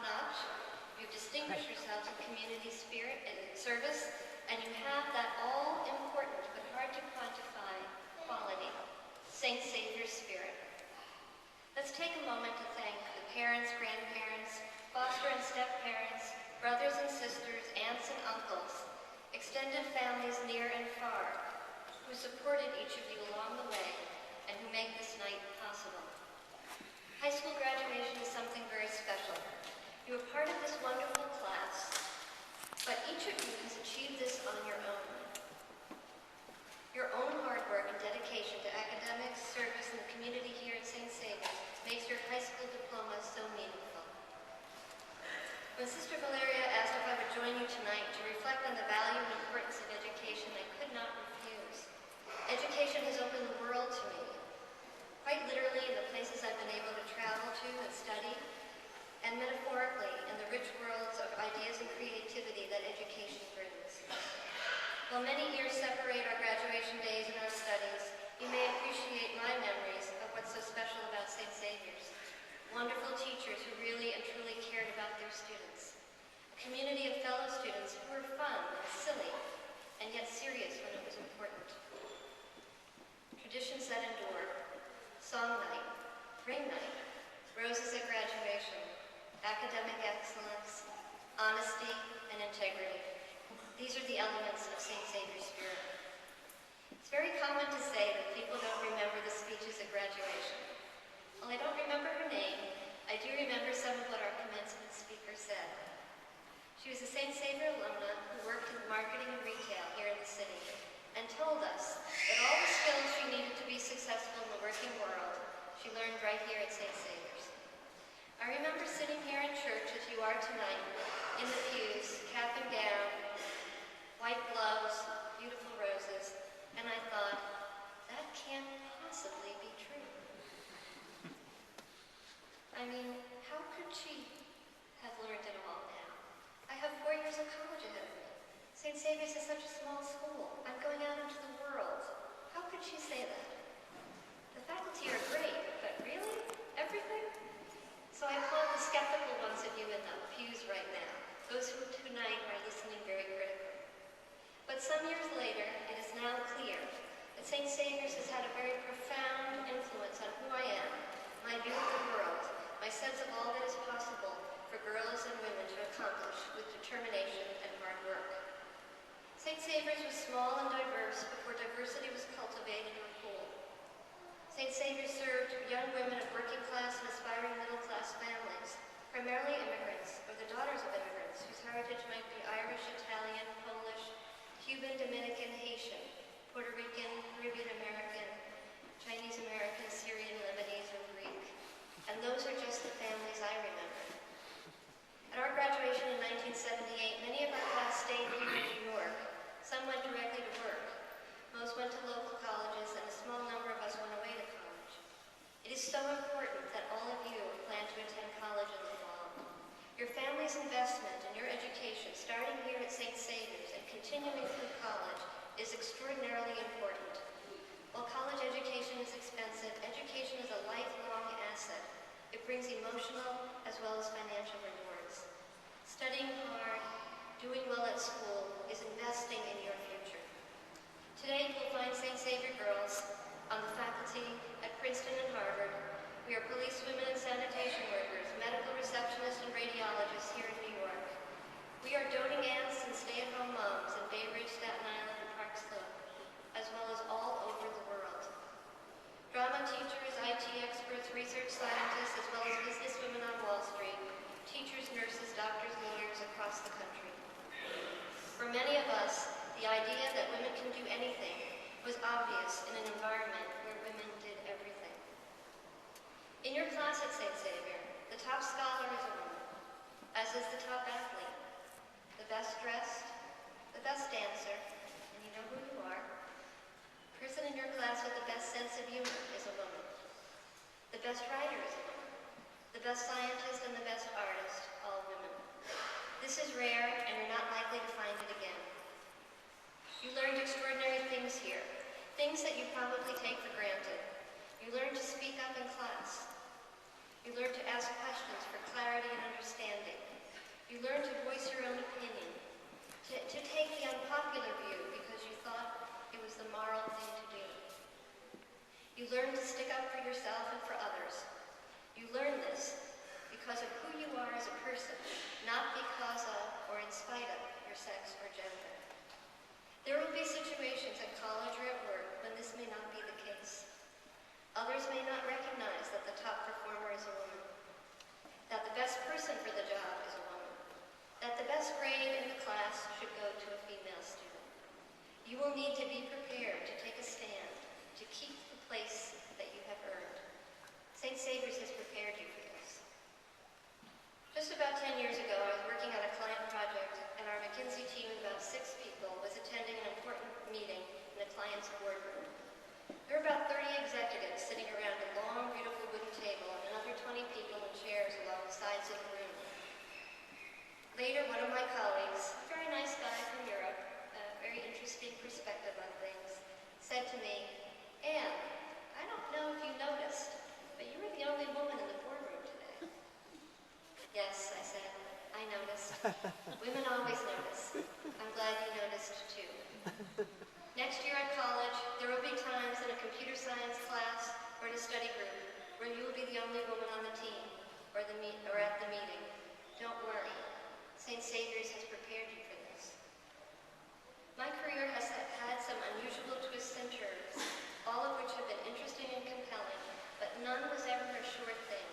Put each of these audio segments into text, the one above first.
top-notch. You've distinguished yourselves in community spirit and service, and you have that all-important but hard-to-quantify quality, Saint Savior's spirit. Let's take a moment to thank the parents, grandparents, foster and step-parents, brothers and sisters, aunts and uncles, extended families near and far, who supported each of you along the way and who make this night possible. High school graduation is something very special. You are part of this wonderful class, but each of you has achieved this on your own. Your own hard work and dedication to academics, service, and the community here at St. Saviour's makes your high school diploma so meaningful. When Sister Valeria asked if I would join you tonight to reflect on the value and importance of education, I could not refuse. Education has opened the world to me, quite literally in the places I've been able to travel to and study, and metaphorically in the rich worlds of ideas and creativity that education brings. While many years separate our graduation days and our studies, you may appreciate my memories of what's so special about St. Saviour's. Wonderful teachers who really and truly cared about their students. A community of fellow students who were fun and silly, and yet serious when it was important. Traditions that endure, song night, ring night, roses at graduation, academic excellence, honesty, and integrity. These are the elements of St. Saviour's spirit. It's very common to say that people don't remember the speeches at graduation. While I don't remember her name, I do remember some of what our commencement speaker said. She was a St. Saviour alumna who worked in marketing and retail here in the city and told us that all the skills she needed to be successful in the working world, she learned right here at St. Saviour's. I remember sitting here in church as you are tonight, in the pews, cap and gown, white gloves, beautiful roses, and I thought, that can't possibly be true. I mean, how could she have learned it all now? I have 4 years of college ahead of me. St. Saviour's is such a small school. I'm going out into the world. How could she say that? The faculty are great, but really? Everything? So I applaud the skeptical ones of you in the pews right now, those who tonight are listening very critically. But some years later, it is now clear that St. Saviour's has had a very profound influence on who I am, my view of the world, my sense of all that is possible for girls and women to accomplish with determination and hard work. St. Saviour's was small and diverse before diversity was cultivated or cool. St. Saviour's served young women of working class and aspiring middle class families, primarily immigrants or the daughters of immigrants whose heritage might be Irish, Italian, Polish, Cuban, Dominican, Haitian, Puerto Rican, Caribbean American, Chinese American, Syrian, Lebanese, or Greek. And those are just the families I remember. At our graduation in 1978, many of our class stayed here in New York. Some went directly to work. Most went to local colleges, and a small number of us went away to college. It is so important that all of you plan to attend college in the fall. Your family's investment in your education, starting here at St. Saviour's and continuing through college, is extraordinarily important. While college education is expensive, education is a lifelong asset. It brings emotional as well as financial rewards. Studying hard, doing well at school, is investing in your future. Today, you'll find St. Saviour girls on the faculty at Princeton and Harvard. We are policewomen and sanitation workers, medical receptionists and radiologists here in New York. We are doting aunts and stay-at-home moms in Bay Ridge, Staten Island, and Park Slope, as well as all over the world. Drama teachers, IT experts, research scientists, as well as businesswomen on Wall Street, teachers, nurses, doctors, lawyers across the country. For many of us, the idea that women can do anything was obvious in an environment where women did everything. In your class at St. Saviour, the top scholar is a woman, as is the top athlete, the best dressed, the best dancer, and you know who you are. The person in your class with the best sense of humor is a woman. The best writer is a woman. The best scientist and the best artist, all women. This is rare, and you're not likely to find it again. You learned extraordinary things here, things that you probably take for granted. You learned to speak up in class. You learned to ask questions for clarity and understanding. working on a client project, and our McKinsey team of about 6 people was attending an important meeting in the client's boardroom. There were about 30 executives sitting around a long, beautiful wooden table and another 20 people in chairs along the sides of the room. Later, one of my colleagues, a very nice guy from Europe, a very interesting perspective on things, said to me, "Anne, I don't know if you noticed, but you were the only woman in the boardroom today." "Yes," I said, "I noticed. Women always notice. I'm glad you noticed too." Next year at college, there will be times in a computer science class or in a study group where you will be the only woman on the team or at the meeting. Don't worry. St. Saviour's has prepared you for this. My career has had some unusual twists and turns, all of which have been interesting and compelling, but none was ever a sure thing.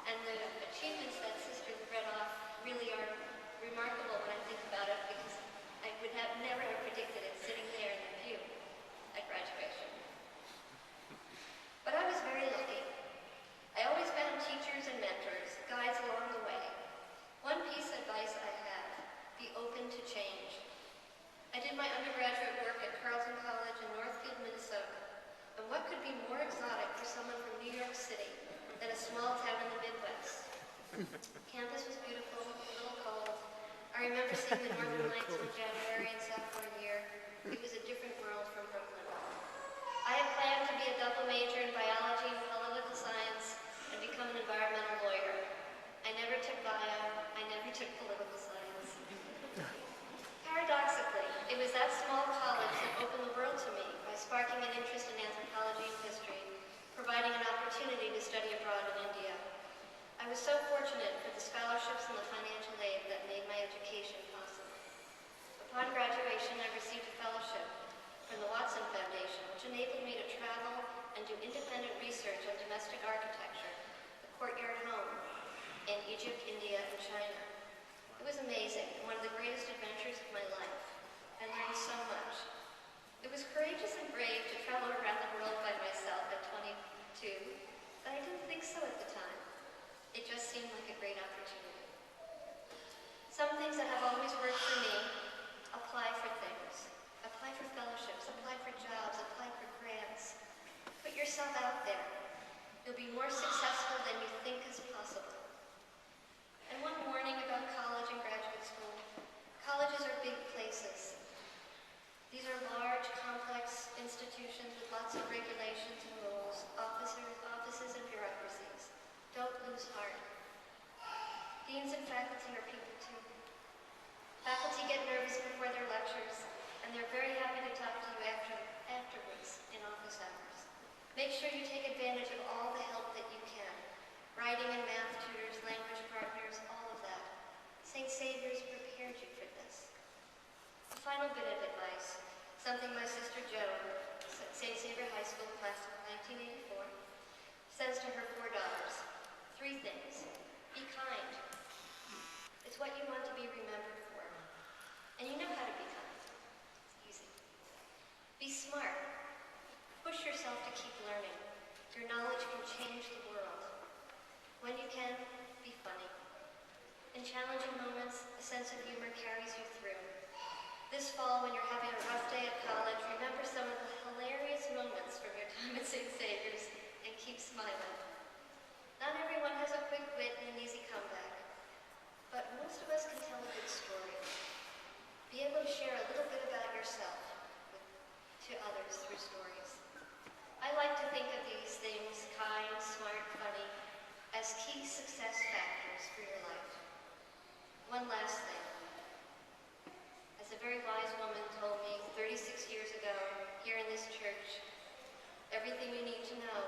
And the achievements that Sister read off really are remarkable when I think about it, because I would have never have predicted it sitting there in the pew at graduation. But I was very lucky. I always found teachers and mentors, guides along the way. One piece of advice I have: be open to change. I did my undergraduate work at Carleton College in Northfield, Minnesota. And what could be more exotic for someone from New York City than a small town in the Midwest? Campus was beautiful, a little cold. I remember seeing the Northern Lights in January and sophomore year. It was a different world from Brooklyn. I had planned to be a double major in biology and political science and become an environmental lawyer. I never took bio, I never took political science. Paradoxically, it was that small college that opened the world to me by sparking an interest in anthropology and history, providing an opportunity to study abroad in India. I was so fortunate for the scholarships and the financial aid that made my education possible. Upon graduation, I received a fellowship from the Watson Foundation, which enabled me to travel and do independent research on domestic architecture, the courtyard home, in Egypt, India, and China. It was amazing and one of the greatest adventures of my life. I learned so much. It was courageous and brave to travel around the world by myself at 22, but I didn't think so at the time. It just seemed like a great opportunity. Some things that have always worked for me: apply for things, apply for fellowships, apply for jobs, apply for grants. Put yourself out there. You'll be more successful than you think is possible. And one warning about college and graduate school: colleges are big places. These are large, complex institutions with lots of regulations and rules, offices and bureaucracies. Don't lose heart. Deans and faculty are people too. Faculty get nervous before their lectures, and they're very happy to talk to you afterwards in office hours. Make sure you take advantage of all the help that you can. Writing and math tutors, language partners, all of that. St. Saviour's prepared you for this. A final bit of advice, something my sister Joan, St. Saviour High School, class of 1984, says to her 4 daughters: 3 things. Be kind. It's what you want to be remembered for. And you know how to be kind. It's easy. Be smart. Push yourself to keep learning. Your knowledge can change the world. When you can, be funny. In challenging moments, a sense of humor carries you through. This fall, when you're having a rough day at college, remember some of the hilarious moments from your time at St. Saviour's and keep smiling. Not everyone has a quick wit and an easy comeback, but most of us can tell a good story. Be able to share a little bit about yourself to others through stories. I like to think of these things, kind, smart, funny, as key success factors for your life. One last thing. As a very wise woman told me 36 years ago here in this church, everything you need to know